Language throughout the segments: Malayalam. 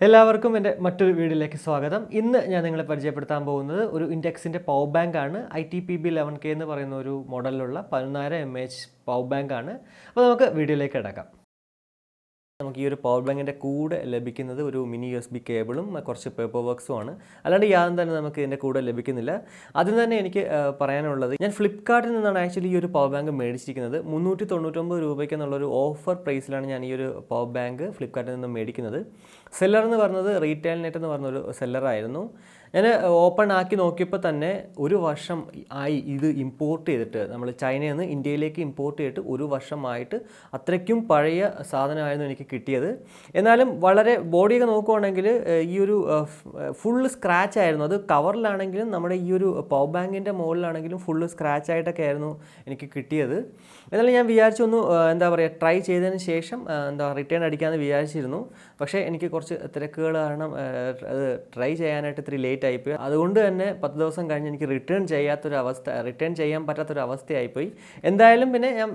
എല്ലാവർക്കും എൻ്റെ മറ്റൊരു വീഡിയോയിലേക്ക് സ്വാഗതം. ഇന്ന് ഞാൻ നിങ്ങളെ പരിചയപ്പെടുത്താൻ പോകുന്നത് ഒരു ഇൻടെക്സിൻ്റെ പവർ ബാങ്ക് ആണ്. PB11K എന്ന് പറയുന്ന ഒരു മോഡലിലുള്ള 11000 mAh പവർ ബാങ്ക് ആണ്. അപ്പോൾ നമുക്ക് വീഡിയോയിലേക്ക് കിടക്കാം. നമുക്ക് ഈ ഒരു പവർ ബാങ്കിൻ്റെ കൂടെ ലഭിക്കുന്നത് ഒരു മിനി USB കേബിളും കുറച്ച് പേപ്പർ വർക്ക്സും ആണ്. അല്ലാണ്ട് യാതൊന്നും തന്നെ നമുക്ക് ഇതിൻ്റെ കൂടെ ലഭിക്കുന്നില്ല. അതിന് തന്നെ എനിക്ക് പറയാനുള്ളത്, ഞാൻ ഫ്ലിപ്കാർട്ടിൽ നിന്നാണ് ആക്ച്വലി ഈ ഒരു പവർ ബാങ്ക് മേടിച്ചിരിക്കുന്നത്. 399 രൂപയ്ക്ക് എന്നുള്ളൊരു ഓഫർ പ്രൈസിലാണ് ഞാൻ ഈ ഒരു പവർ ബാങ്ക് ഫ്ലിപ്കാർട്ടിൽ നിന്ന് മേടിക്കുന്നത്. സെല്ലർ എന്ന് പറഞ്ഞത് RetailNet എന്ന് പറഞ്ഞൊരു സെല്ലറായിരുന്നു. ഞാൻ ഓപ്പൺ ആക്കി നോക്കിയപ്പോൾ തന്നെ ഒരു വർഷം ആയി ഇത് ഇമ്പോർട്ട് ചെയ്തിട്ട്, നമ്മൾ ചൈനയിൽ നിന്ന് ഇന്ത്യയിലേക്ക് ഇമ്പോർട്ട് ചെയ്തിട്ട് ഒരു വർഷമായിട്ട്. അത്രയ്ക്കും പഴയ സാധനമായിരുന്നു എനിക്ക് കിട്ടിയത്. എന്നാലും വളരെ ബോഡിയൊക്കെ നോക്കുവാണെങ്കിൽ ഈ ഒരു ഫുള്ള് സ്ക്രാച്ച് ആയിരുന്നു. അത് കവറിലാണെങ്കിലും നമ്മുടെ ഈ ഒരു പവർ ബാങ്കിൻ്റെ മുകളിലാണെങ്കിലും ഫുള്ള് സ്ക്രാച്ച് ആയിട്ടൊക്കെ ആയിരുന്നു എനിക്ക് കിട്ടിയത്. എന്നാലും ഞാൻ വിചാരിച്ചൊന്ന് ട്രൈ ചെയ്തതിന് ശേഷം റിട്ടേൺ അടിക്കാമെന്ന് വിചാരിച്ചിരുന്നു. പക്ഷേ എനിക്ക് കുറച്ച് തിരക്കുകൾ കാരണം അത് ട്രൈ ചെയ്യാനായിട്ട് ഇത്തിരി ലേറ്റ് ആയിപ്പോയി. അതുകൊണ്ട് തന്നെ 10 ദിവസം കഴിഞ്ഞ് എനിക്ക് റിട്ടേൺ ചെയ്യാൻ പറ്റാത്തൊരവസ്ഥയായിപ്പോയി. എന്തായാലും പിന്നെ ഞാൻ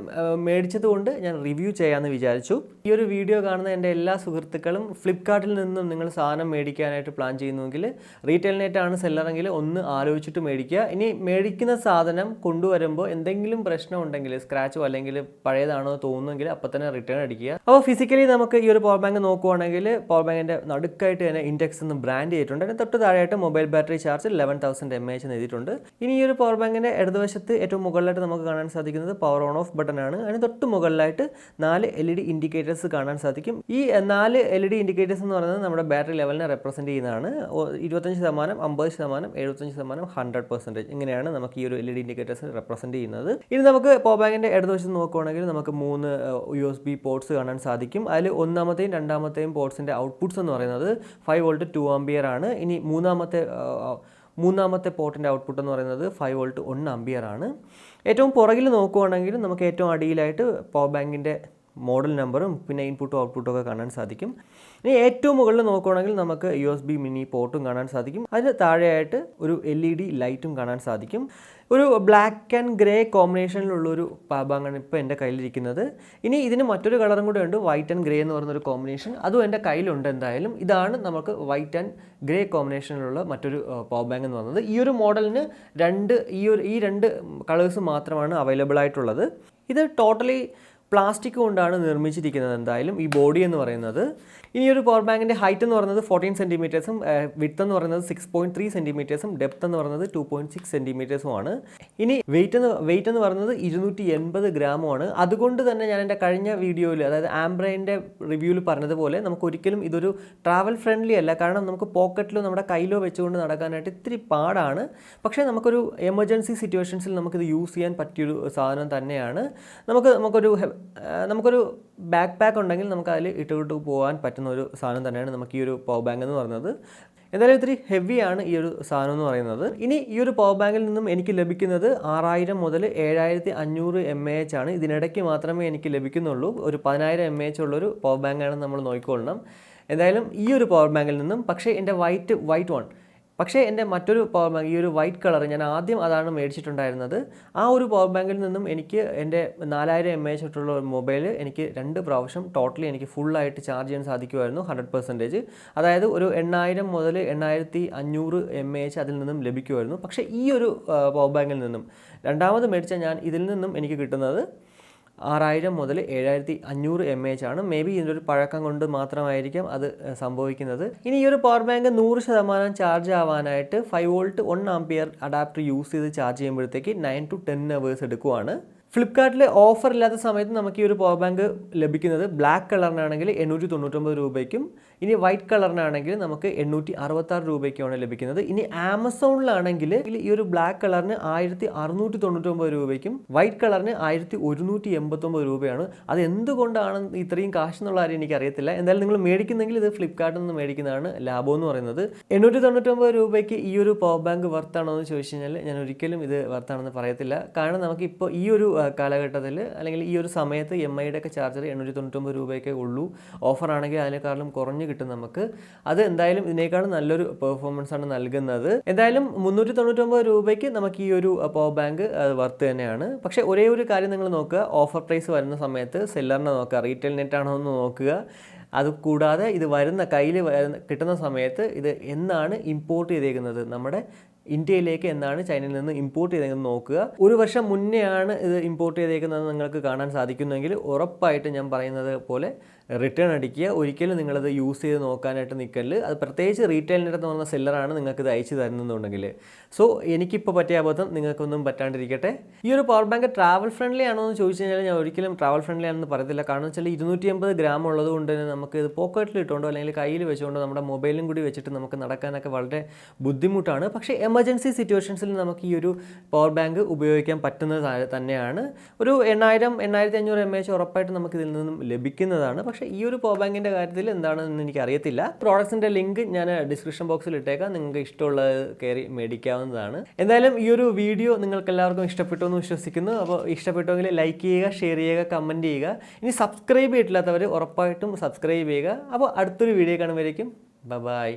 മേടിച്ചത് കൊണ്ട് ഞാൻ റിവ്യൂ ചെയ്യാമെന്ന് വിചാരിച്ചു. ഈ ഒരു വീഡിയോ കാണുന്ന എൻ്റെ എല്ലാ സുഹൃത്തുക്കളും ഫ്ലിപ്കാർട്ടിൽ നിന്നും നിങ്ങൾ സാധനം മേടിക്കാനായിട്ട് പ്ലാൻ ചെയ്യുന്നുവെങ്കിൽ, RetailNet ആണ് സെല്ലറെങ്കിൽ ഒന്ന് ആലോചിച്ചിട്ട് മേടിക്കുക. ഇനി മേടിക്കുന്ന സാധനം കൊണ്ടുവരുമ്പോൾ എന്തെങ്കിലും പ്രശ്നം ഉണ്ടെങ്കിൽ, സ്ക്രാച്ചോ അല്ലെങ്കിൽ പഴയതാണോ തോന്നുമെങ്കിൽ അപ്പോൾ തന്നെ റിട്ടേൺ അടിക്കുക. അപ്പോൾ ഫിസിക്കലി നമുക്ക് ഈ ഒരു പവർ ബാങ്ക് നോക്കുവാണെങ്കിൽ പവർ ബാങ്കിൻ്റെ നടുക്കായിട്ട് തന്നെ ഇൻടെക്സ് എന്ന് ബ്രാൻഡ് ചെയ്തിട്ടുണ്ട്. അതിന് തൊട്ട് താഴെയായിട്ട് മൊബൈൽ ബാറ്ററി ചാർജ് 11000 mAh എന്ന് എഴുതിയിട്ടുണ്ട്. ഇനി ഈ ഒരു പവർ ബാങ്കിൻ്റെ ഇടതുവശത്ത് ഏറ്റവും മുകളിലായിട്ട് നമുക്ക് കാണാൻ സാധിക്കുന്നത് പവർ ഓൺ ഓഫ് ബട്ടൺ ആണ്. അതിന് തൊട്ട് മുകളിലായിട്ട് 4 LED ഇൻഡിക്കേറ്റേഴ്സ് കാണാൻ സാധിക്കും. ഈ 4 LED ഇൻഡിക്കേറ്റേഴ്സ് എന്ന് പറയുന്നത് നമ്മുടെ ബാറ്ററി ലെവലിനെ റെപ്രസെൻറ്റ് ചെയ്യുന്നതാണ്. 25%, 50%, 75%, 100%. ഇങ്ങനെയാണ് നമുക്ക് ഈ ഒരു LED ഇൻഡിക്കേറ്റേഴ്സ് റെപ്രസെൻറ്റ് ചെയ്യുന്നത്. ഇനി നമുക്ക് പവർ ബാങ്കിൻ്റെ ഇടതുവശത്ത് നോക്കുകയാണെങ്കിൽ നമുക്ക് 3 USB പോർട്സ് കാണാൻ സാധിക്കും. അതിൽ ഒന്നാമത്തെയും രണ്ടാമത്തെയും പോർട്സിൻ്റെ ഔട്ട്പുട്ട്സ് എന്ന് പറയുന്നത് 5 volt 2 ampere ആണ്. ഇനി മൂന്നാമത്തെ പോർട്ടിൻ്റെ ഔട്ട്പുട്ട് എന്ന് പറയുന്നത് 5 volt 1 ampere ആണ്. ഏറ്റവും പുറകിൽ നോക്കുകയാണെങ്കിൽ നമുക്ക് ഏറ്റവും അടിയിലായിട്ട് പവർ ബാങ്കിൻ്റെ മോഡൽ നമ്പറും പിന്നെ ഇൻപുട്ടും ഔട്ട്പുട്ടും ഒക്കെ കാണാൻ സാധിക്കും. ഇനി ഏറ്റവും മുകളിൽ നോക്കുകയാണെങ്കിൽ നമുക്ക് USB മിനി പോർട്ടും കാണാൻ സാധിക്കും. അതിന് താഴെയായിട്ട് ഒരു LED ലൈറ്റും കാണാൻ സാധിക്കും. ഒരു ബ്ലാക്ക് ആൻഡ് ഗ്രേ കോമ്പിനേഷനിലുള്ളൊരു പവർ ബാങ്കാണ് ഇപ്പോൾ എൻ്റെ കയ്യിലിരിക്കുന്നത്. ഇനി ഇതിന് മറ്റൊരു കളറും കൂടെ ഉണ്ട്, വൈറ്റ് ആൻഡ് ഗ്രേ എന്ന് പറയുന്നൊരു കോമ്പിനേഷൻ. അതും എൻ്റെ കയ്യിലുണ്ട്. എന്തായാലും ഇതാണ് നമുക്ക് വൈറ്റ് ആൻഡ് ഗ്രേ കോമ്പിനേഷനിലുള്ള മറ്റൊരു പവർ ബാങ്ക് എന്ന് പറയുന്നത്. ഈ ഒരു മോഡലിന് ഈ രണ്ട് കളേഴ്സ് മാത്രമാണ് അവൈലബിൾ ആയിട്ടുള്ളത്. ഇത് ടോട്ടലി പ്ലാസ്റ്റിക് കൊണ്ടാണ് നിർമ്മിച്ചിരിക്കുന്നത്. എന്തായാലും ഈ ബോഡി എന്ന് പറയുന്നത്. ഇനി ഒരു പവർ ബാങ്കിൻ്റെ ഹൈറ്റ് എന്ന് പറയുന്നത് 14 സെൻറ്റിമീറ്റേഴ്സും വിഡ്ത്ത് എന്ന് പറയുന്നത് 6.3 സെൻറ്റിമീറ്റേഴ്സും ഡെപ്ത് എന്ന് പറയുന്നത് 2.6 സെൻറ്റിമീറ്റേഴ്സും ആണ്. ഇനി വെയിറ്റ് എന്ന് പറയുന്നത് 280 ഗ്രാമുമാണ്. അതുകൊണ്ട് തന്നെ ഞാൻ എൻ്റെ കഴിഞ്ഞ വീഡിയോയിൽ, അതായത് ആംബ്രൈൻ്റെ റിവ്യൂവിൽ പറഞ്ഞതുപോലെ, നമുക്ക് ഒരിക്കലും ഇതൊരു ട്രാവൽ ഫ്രണ്ട്ലി അല്ല. കാരണം നമുക്ക് പോക്കറ്റിലോ നമ്മുടെ കയ്യിലോ വെച്ചുകൊണ്ട് നടക്കാനായിട്ട് ഇത്തിരി പാടാണ്. പക്ഷേ നമുക്കൊരു എമർജൻസി സിറ്റുവേഷൻസിൽ നമുക്കിത് യൂസ് ചെയ്യാൻ പറ്റിയൊരു സാധനം തന്നെയാണ്. നമുക്കൊരു ബാക്ക് പാക്ക് ഉണ്ടെങ്കിൽ നമുക്ക് അതിൽ ഇട്ടുകൊണ്ട് പോകാൻ പറ്റുന്ന ഒരു സാധനം തന്നെയാണ് നമുക്ക് ഈ ഒരു പവർ ബാങ്ക് എന്ന് പറയുന്നത്. എന്തായാലും ഇത്തിരി ഹെവിയാണ് ഈ ഒരു സാധനം എന്ന് പറയുന്നത്. ഇനി ഈ ഒരു പവർ ബാങ്കിൽ നിന്നും എനിക്ക് ലഭിക്കുന്നത് 6000 മുതൽ 7500 mAh ആണ്. ഇതിനിടയ്ക്ക് മാത്രമേ എനിക്ക് ലഭിക്കുന്നുള്ളൂ. ഒരു 10000 mAh ഉള്ളൊരു പവർ ബാങ്കാണ് നമ്മൾ നോക്കിക്കൊള്ളണം. എന്തായാലും ഈ ഒരു പവർ ബാങ്കിൽ നിന്നും, പക്ഷേ എൻ്റെ പക്ഷേ എൻ്റെ മറ്റൊരു പവർ ബാങ്ക്, ഈ ഒരു വൈറ്റ് കളർ, ഞാൻ ആദ്യം അതാണ് മേടിച്ചിട്ടുണ്ടായിരുന്നത്. ആ ഒരു പവർ ബാങ്കിൽ നിന്നും എനിക്ക് എൻ്റെ 4000 mAh ആയിട്ടുള്ള മൊബൈൽ എനിക്ക് 2 പ്രാവശ്യം ടോട്ടലി എനിക്ക് ഫുള്ളായിട്ട് ചാർജ് ചെയ്യാൻ സാധിക്കുമായിരുന്നു, 100%. അതായത് ഒരു 8000 മുതൽ 8500 mAh അതിൽ നിന്നും ലഭിക്കുമായിരുന്നു. പക്ഷേ ഈ ഒരു പവർ ബാങ്കിൽ നിന്നും, രണ്ടാമത് മേടിച്ച ഇതിൽ നിന്നും എനിക്ക് കിട്ടുന്നത് 6000 മുതൽ 7500 mAh ആണ്. മേ ബി ഇതിൻ്റെ ഒരു പഴക്കം കൊണ്ട് മാത്രമായിരിക്കാം അത് സംഭവിക്കുന്നത്. ഇനി ഈ ഒരു പവർ ബാങ്ക് 100% ചാർജ് ആവാനായിട്ട് 5 volt 1 ampere അഡാപ്റ്റർ യൂസ് ചെയ്ത് ചാർജ് ചെയ്യുമ്പോഴത്തേക്ക് 9 to 10 hours എടുക്കുവാണ്. ഫ്ലിപ്കാർട്ടിൽ ഓഫർ ഇല്ലാത്ത സമയത്ത് നമുക്ക് ഈ ഒരു പവർ ബാങ്ക് ലഭിക്കുന്നത് ബ്ലാക്ക് കളറിനാണെങ്കിൽ 899 രൂപയ്ക്കും, ഇനി വൈറ്റ് കളറിനാണെങ്കിൽ നമുക്ക് 866 രൂപയ്ക്കുമാണ് ലഭിക്കുന്നത്. ഇനി ആമസോണിലാണെങ്കിൽ ഈ ഒരു ബ്ലാക്ക് കളറിന് 1699 രൂപയ്ക്കും വൈറ്റ് കളറിന് 1189 രൂപയാണ്. അത് എന്തുകൊണ്ടാണ് ഇത്രയും കാശ് എന്നുള്ള കാര്യം എനിക്കറിയത്തില്ല. എന്തായാലും നിങ്ങൾ മേടിക്കുന്നെങ്കിൽ ഇത് ഫ്ലിപ്കാർട്ടിൽ നിന്ന് മേടിക്കുന്നതാണ് ലാഭം എന്ന് പറയുന്നത്. 899 രൂപയ്ക്ക് ഈ ഒരു പവർ ബാങ്ക് വർത്താണോ എന്ന് ചോദിച്ചു കഴിഞ്ഞാൽ ഞാൻ ഒരിക്കലും ഇത് വർത്താണെന്ന് പറയത്തില്ല. കാരണം നമുക്കിപ്പോൾ ഈ ഒരു കാലഘട്ടത്തിൽ അല്ലെങ്കിൽ ഈ ഒരു സമയത്ത് MIയുടെ ഒക്കെ ചാർജർ 899 രൂപയൊക്കെ ഉള്ളൂ. ഓഫറാണെങ്കിൽ അതിനേക്കാളും കുറഞ്ഞ് കിട്ടും നമുക്ക്. അത് എന്തായാലും ഇതിനേക്കാളും നല്ലൊരു പെർഫോമൻസ് ആണ് നൽകുന്നത്. എന്തായാലും 399 രൂപയ്ക്ക് നമുക്ക് ഈ ഒരു പവർ ബാങ്ക് വർത്ത് തന്നെയാണ്. പക്ഷേ ഒരേ ഒരു കാര്യം നിങ്ങൾ നോക്കുക, ഓഫർ പ്രൈസ് വരുന്ന സമയത്ത് സെല്ലറിനെ നോക്കുക, RetailNet ആണോ എന്ന് നോക്കുക. അതുകൂടാതെ ഇത് വരുന്ന കയ്യിൽ കിട്ടുന്ന സമയത്ത് ഇത് എന്നാണ് ഇമ്പോർട്ട് ചെയ്തേക്കുന്നത്, നമ്മുടെ ഇന്ത്യയിലേക്ക് എന്നാണ് ചൈനയിൽ നിന്ന് ഇമ്പോർട്ട് ചെയ്തേക്കുന്നത് നോക്കുക. ഒരു വർഷം മുന്നെയാണ് ഇത് ഇമ്പോർട്ട് ചെയ്തേക്കുന്നത് നിങ്ങൾക്ക് കാണാൻ സാധിക്കുന്നെങ്കിൽ ഉറപ്പായിട്ട് ഞാൻ പറയുന്നത് പോലെ റിട്ടേൺ അടിക്കുക. ഒരിക്കലും നിങ്ങളത് യൂസ് ചെയ്ത് നോക്കാനായിട്ട് നിൽക്കല്. അത് പ്രത്യേകിച്ച് RetailNet എന്ന് പറഞ്ഞ സെല്ലറാണ് നിങ്ങൾക്കിത് അയച്ചു തരുന്നുണ്ടെങ്കിൽ. സോ എനിക്കിപ്പോൾ പറ്റിയ അബദ്ധം നിങ്ങൾക്കൊന്നും പറ്റാണ്ടിരിക്കട്ടെ. ഈ ഒരു പവർ ബാങ്ക് ട്രാവൽ ഫ്രണ്ട്ലി ആണോ എന്ന് ചോദിച്ചു കഴിഞ്ഞാൽ ഞാൻ ഒരിക്കലും ട്രാവൽ ഫ്രണ്ട്ലി ആണെന്ന് പറയത്തില്ല. കാരണം വെച്ചാൽ 250 ഗ്രാം ഉള്ളത് കൊണ്ട് തന്നെ നമുക്ക് ഇത് പോക്കറ്റിൽ ഇട്ടുകൊണ്ടോ അല്ലെങ്കിൽ കയ്യിൽ വെച്ചുകൊണ്ടോ നമ്മുടെ മൊബൈലും കൂടി വെച്ചിട്ട് നമുക്ക് നടക്കാനൊക്കെ വളരെ ബുദ്ധിമുട്ടാണ്. പക്ഷേ എമർജൻസി സിറ്റുവേഷൻസിൽ നമുക്ക് ഈ ഒരു പവർ ബാങ്ക് ഉപയോഗിക്കാൻ പറ്റുന്നത് തന്നെയാണ്. ഒരു 8500 mAh ഉറപ്പായിട്ട് നമുക്ക് ഇതിൽ നിന്നും ലഭിക്കുന്നതാണ്. പക്ഷേ ഈ ഒരു പവർ ബാങ്കിൻ്റെ കാര്യത്തിൽ എന്താണെന്ന് എനിക്കറിയത്തില്ല. പ്രോഡക്ട്സിൻ്റെ ലിങ്ക് ഞാൻ ഡിസ്ക്രിപ്ഷൻ ബോക്സിൽ ഇട്ടേക്കാം, നിങ്ങൾക്ക് ഇഷ്ടമുള്ളത് കയറി മേടിക്കാവുന്നതാണ്. എന്തായാലും ഈ ഒരു വീഡിയോ നിങ്ങൾക്ക് എല്ലാവർക്കും ഇഷ്ടപ്പെട്ടു എന്ന് വിശ്വസിക്കുന്നു. അപ്പോൾ ഇഷ്ടപ്പെട്ടുവെങ്കിൽ ലൈക്ക് ചെയ്യുക, ഷെയർ ചെയ്യുക, കമൻറ്റ് ചെയ്യുക. ഇനി സബ്സ്ക്രൈബ് ചെയ്തിട്ടില്ലാത്തവർ ഉറപ്പായിട്ടും സബ്സ്ക്രൈബ് ചെയ്യുക. അപ്പോൾ അടുത്തൊരു വീഡിയോ കാണുമ്പോഴേക്കും ബൈ.